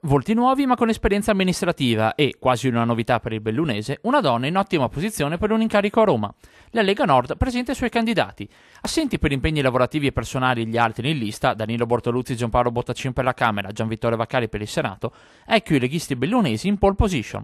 Volti nuovi ma con esperienza amministrativa e, quasi una novità per il bellunese, una donna in ottima posizione per un incarico a Roma. La Lega Nord presenta i suoi candidati. Assenti per impegni lavorativi e personali gli altri in lista, Danilo Bortoluzzi, Giampaolo Bottacin per la Camera, Gianvittorio Vaccari per il Senato, ecco i leghisti bellunesi in pole position.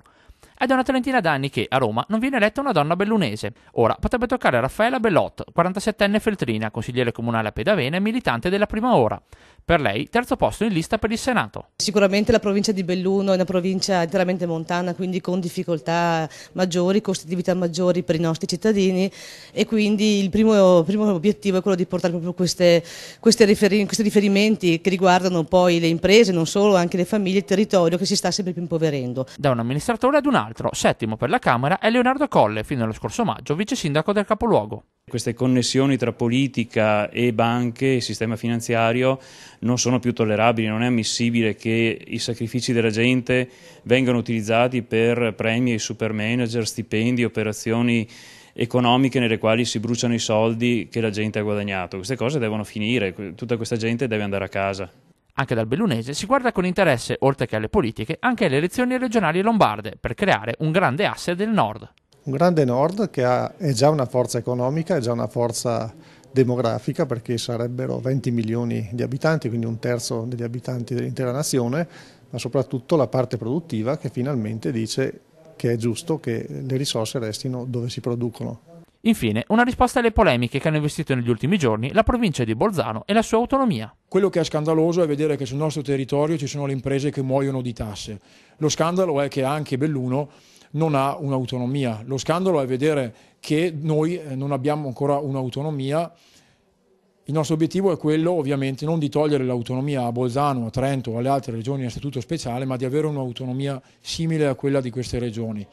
È da una trentina d'anni che, a Roma, non viene eletta una donna bellunese. Ora potrebbe toccare a Raffaella Bellot, 47enne feltrina, consigliere comunale a Pedavena e militante della Prima Ora. Per lei, terzo posto in lista per il Senato. Sicuramente la provincia di Belluno è una provincia interamente montana, quindi con difficoltà maggiori, costi di vita maggiori per i nostri cittadini, e quindi il primo obiettivo è quello di portare proprio questi riferimenti che riguardano poi le imprese, non solo, anche le famiglie, il territorio che si sta sempre più impoverendo. Da un amministratore ad un altro, settimo per la Camera è Leonardo Colle, fino allo scorso maggio vice sindaco del capoluogo. Queste connessioni tra politica e banche e sistema finanziario non sono più tollerabili, non è ammissibile che i sacrifici della gente vengano utilizzati per premi ai super manager, stipendi, operazioni economiche nelle quali si bruciano i soldi che la gente ha guadagnato. Queste cose devono finire, tutta questa gente deve andare a casa. Anche dal bellunese si guarda con interesse, oltre che alle politiche, anche alle elezioni regionali lombarde, per creare un grande asse del nord. Un grande nord che è già una forza economica, è già una forza demografica, perché sarebbero 20 milioni di abitanti, quindi un terzo degli abitanti dell'intera nazione, ma soprattutto la parte produttiva che finalmente dice che è giusto che le risorse restino dove si producono. Infine, una risposta alle polemiche che hanno investito negli ultimi giorni la provincia di Bolzano e la sua autonomia. Quello che è scandaloso è vedere che sul nostro territorio ci sono le imprese che muoiono di tasse. Lo scandalo è che anche Belluno non ha un'autonomia. Lo scandalo è vedere che noi non abbiamo ancora un'autonomia. Il nostro obiettivo è quello, ovviamente, non di togliere l'autonomia a Bolzano, a Trento o alle altre regioni a statuto speciale, ma di avere un'autonomia simile a quella di queste regioni.